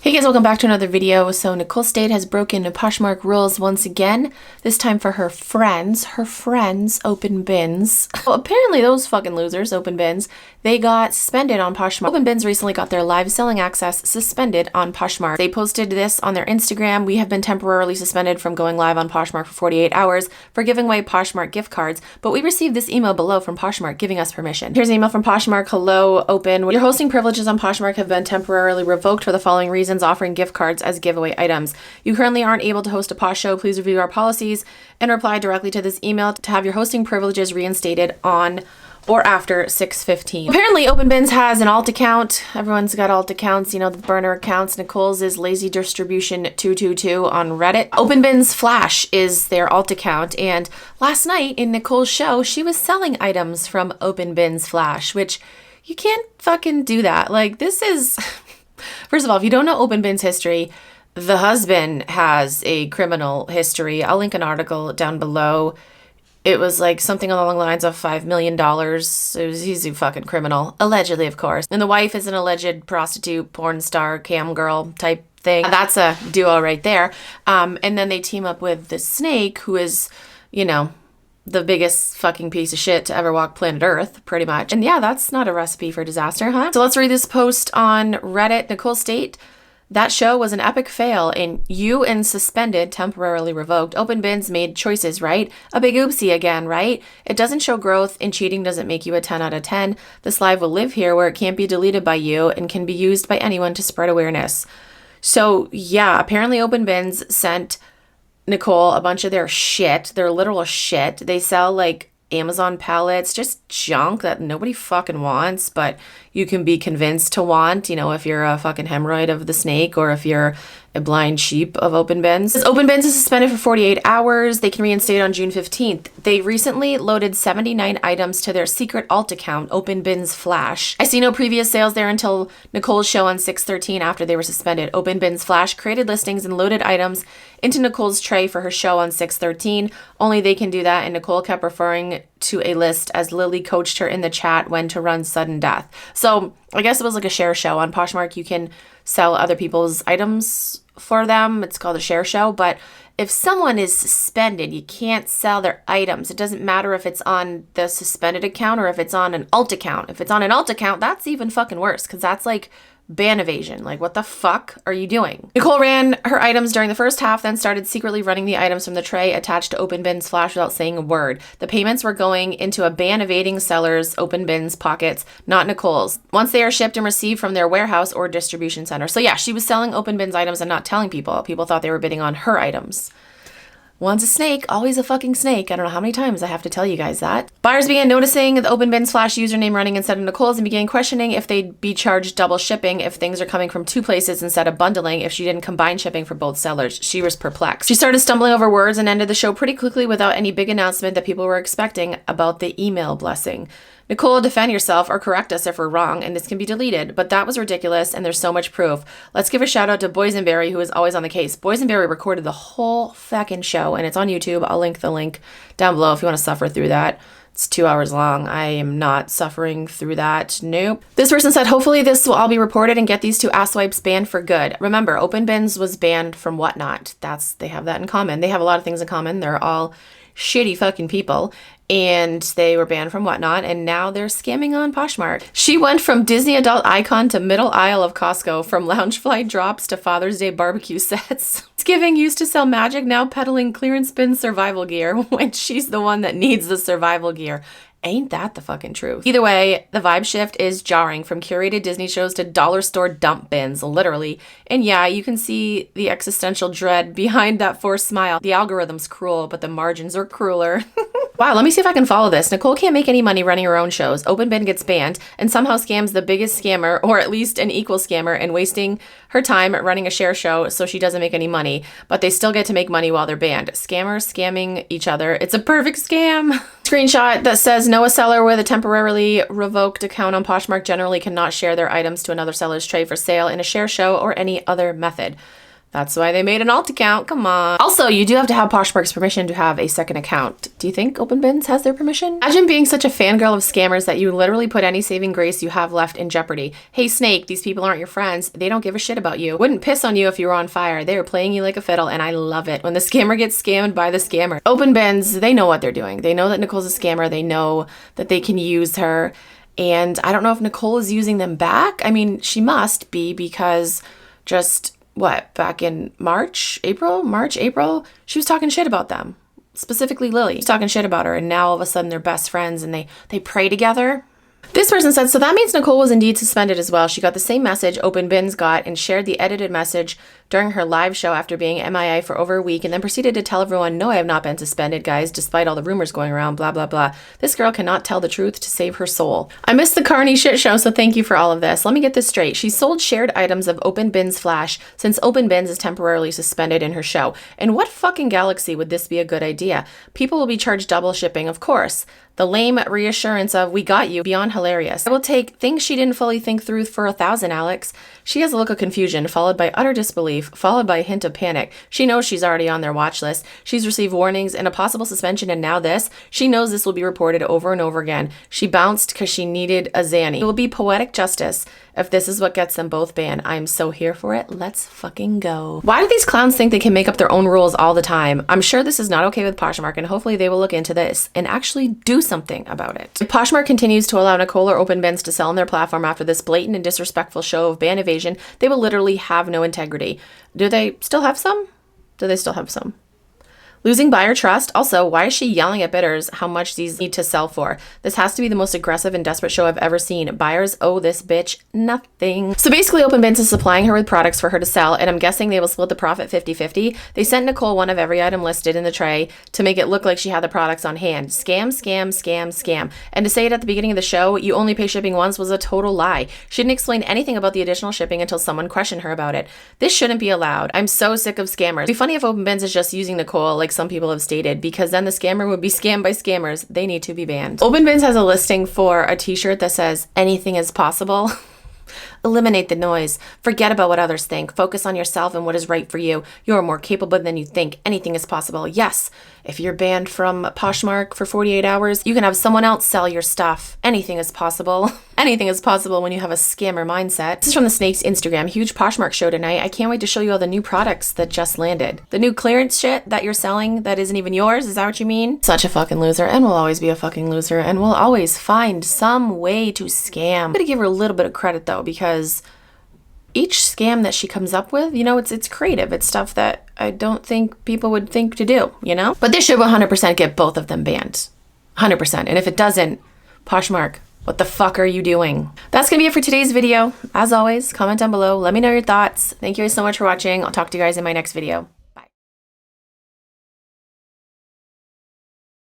Hey guys, welcome back to another video. So Nicole State has broken Poshmark rules once again, this time for her friends open bins. Well, apparently those fucking losers, open bins, they got suspended on Poshmark. Open bins recently got their live selling access suspended on Poshmark. They posted this on their Instagram. We have been temporarily suspended from going live on Poshmark for 48 hours for giving away Poshmark gift cards, but we received this email below from Poshmark giving us permission. Here's an email from Poshmark. Hello, open. Your hosting privileges on Poshmark have been temporarily revoked for the following reasons: offering gift cards as giveaway items. You currently aren't able to host a Posh show. Please review our policies and reply directly to this email to have your hosting privileges reinstated on or after 6/15. Apparently Open Bins has an alt account. Everyone's got alt accounts, you know, the burner accounts. Nicole's is Lazy Distribution 222 on Reddit. Open Bins Flash is their alt account, and last night in Nicole's show she was selling items from Open Bins Flash, which you can't fucking do that. Like, this is first of all, if you don't know Open Bins history, the husband has a criminal history. I'll link an article down below. It was like something along the lines of $5 million. He's a fucking criminal. Allegedly, of course. And the wife is an alleged prostitute, porn star, cam girl type thing. That's a duo right there. And then they team up with the snake, who is, you know, the biggest fucking piece of shit to ever walk planet Earth, pretty much. And yeah, that's not a recipe for disaster, huh? So let's read this post on Reddit. Nicole State: that show was an epic fail, and you and suspended, temporarily revoked, Open Bins made choices, right? A big oopsie again, right? It doesn't show growth, and cheating doesn't make you a 10 out of 10. This live will live here where it can't be deleted by you and can be used by anyone to spread awareness. So yeah, apparently Open Bins sent Nicole a bunch of their shit, their literal shit. They sell like Amazon pallets, just junk that nobody fucking wants, but you can be convinced to want, you know, if you're a fucking hemorrhoid of the snake or if you're a blind sheep of Open Bins. Open Bins is suspended for 48 hours. They can reinstate on June 15th. They recently loaded 79 items to their secret alt account, Open Bins Flash. I see no previous sales there until Nicole's show on 6/13 after they were suspended. Open Bins Flash created listings and loaded items into Nicole's tray for her show on 6/13. Only they can do that, and Nicole kept referring to a list as Lily coached her in the chat when to run sudden death. So I guess it was like a share show. On Poshmark, you can sell other people's items for them. It's called a share show. But if someone is suspended, you can't sell their items. It doesn't matter if it's on the suspended account or if it's on an alt account. If it's on an alt account, that's even fucking worse, because that's like ban evasion. Like, what the fuck are you doing? Nicole ran her items during the first half, then started secretly running the items from the tray attached to Open Bins Flash without saying a word. The payments were going into a ban evading seller's Open Bins pockets, not Nicole's, once they are shipped and received from their warehouse or distribution center. So yeah, she was selling Open Bins items and not telling people. People thought they were bidding on her items. Once a snake, always a fucking snake. I don't know how many times I have to tell you guys that. Buyers began noticing the Open Bins Flash username running instead of Nicole's and began questioning if they'd be charged double shipping if things are coming from two places instead of bundling if she didn't combine shipping for both sellers. She was perplexed. She started stumbling over words and ended the show pretty quickly without any big announcement that people were expecting about the email blessing. Nicole, defend yourself or correct us if we're wrong, and this can be deleted, but that was ridiculous, and there's so much proof. Let's give a shout out to Boysenberry, who is always on the case. Boysenberry recorded the whole fucking show, and it's on YouTube. I'll link the link down below if you want to suffer through that. It's 2 hours long. I am not suffering through that. Nope. This person said, hopefully this will all be reported and get these two asswipes banned for good. Remember, Open Bins was banned from Whatnot. They have that in common. They have a lot of things in common. They're all shitty fucking people, and they were banned from Whatnot, and now they're scamming on Poshmark. She went from Disney adult icon to middle aisle of Costco, from Loungefly drops to Father's Day barbecue sets. Thanksgiving used to sell magic, now peddling clearance bin survival gear when she's the one that needs the survival gear. Ain't that the fucking truth? Either way, the vibe shift is jarring, from curated Disney shows to dollar store dump bins, literally. And yeah, you can see the existential dread behind that forced smile. The algorithm's cruel, but the margins are crueler. Wow, let me see if I can follow this. Nicole can't make any money running her own shows. Open Bin gets banned and somehow scams the biggest scammer, or at least an equal scammer, and wasting her time running a share show so she doesn't make any money. But they still get to make money while they're banned. Scammers scamming each other. It's a perfect scam. Screenshot that says, no, a seller with a temporarily revoked account on Poshmark generally cannot share their items to another seller's tray for sale in a share show or any other method. That's why they made an alt account. Come on. Also, you do have to have Poshmark's permission to have a second account. Do you think OpenBins has their permission? Imagine being such a fangirl of scammers that you literally put any saving grace you have left in jeopardy. Hey, Snake, these people aren't your friends. They don't give a shit about you. Wouldn't piss on you if you were on fire. They are playing you like a fiddle, and I love it. When the scammer gets scammed by the scammer. OpenBins, they know what they're doing. They know that Nicole's a scammer. They know that they can use her. And I don't know if Nicole is using them back. I mean, she must be, because just back in March, April, she was talking shit about them. Specifically Lily. She's talking shit about her, and now all of a sudden they're best friends and they pray together. This person said, so that means Nicole was indeed suspended as well. She got the same message OpenBins got and shared the edited message during her live show after being MIA for over a week, and then proceeded to tell everyone, no, I have not been suspended, guys, despite all the rumors going around, blah, blah, blah. This girl cannot tell the truth to save her soul. I missed the Carney shit show, so thank you for all of this. Let me get this straight. She sold shared items of OpenBins Flash since OpenBins is temporarily suspended in her show. In what fucking galaxy would this be a good idea? People will be charged double shipping, of course. The lame reassurance of, we got you, beyond hilarious. I will take things she didn't fully think through for 1,000, Alex. She has a look of confusion, followed by utter disbelief, followed by a hint of panic. She knows she's already on their watch list. She's received warnings and a possible suspension, and now this. She knows this will be reported over and over again. She bounced because she needed a Zanny. It will be poetic justice if this is what gets them both banned. I'm so here for it. Let's fucking go. Why do these clowns think they can make up their own rules all the time? I'm sure this is not okay with Poshmark, and hopefully they will look into this and actually do something about it. If Poshmark continues to allow Nicole or OpenBins to sell on their platform after this blatant and disrespectful show of ban evasion, they will literally have no integrity. Do they still have some? Do they still have some? Losing buyer trust. Also, why is she yelling at bidders how much these need to sell for? This has to be the most aggressive and desperate show I've ever seen. Buyers owe this bitch nothing. So basically, OpenBins is supplying her with products for her to sell, and I'm guessing they will split the profit 50-50. They sent Nicole one of every item listed in the tray to make it look like she had the products on hand. Scam, scam, scam, scam. And to say it at the beginning of the show, you only pay shipping once, was a total lie. She didn't explain anything about the additional shipping until someone questioned her about it. This shouldn't be allowed. I'm so sick of scammers. It'd be funny if OpenBins is just using Nicole like some people have stated, because then the scammer would be scammed by scammers. They need to be banned. OpenBins has a listing for a t-shirt that says anything is possible. Eliminate the noise. Forget about what others think. Focus on yourself and what is right for you. You are more capable than you think. Anything is possible. Yes, if you're banned from Poshmark for 48 hours, you can have someone else sell your stuff. Anything is possible. Anything is possible when you have a scammer mindset. This is from the Snake's Instagram. Huge Poshmark show tonight. I can't wait to show you all the new products that just landed. The new clearance shit that you're selling that isn't even yours. Is that what you mean? Such a fucking loser, and will always be a fucking loser, and will always find some way to scam. I'm gonna give her a little bit of credit though, because each scam that she comes up with, you know, it's creative. It's stuff that I don't think people would think to do, you know? But this should 100% get both of them banned. 100%. And if it doesn't, Poshmark, what the fuck are you doing? That's gonna be it for today's video. As always, comment down below. Let me know your thoughts. Thank you guys so much for watching. I'll talk to you guys in my next video.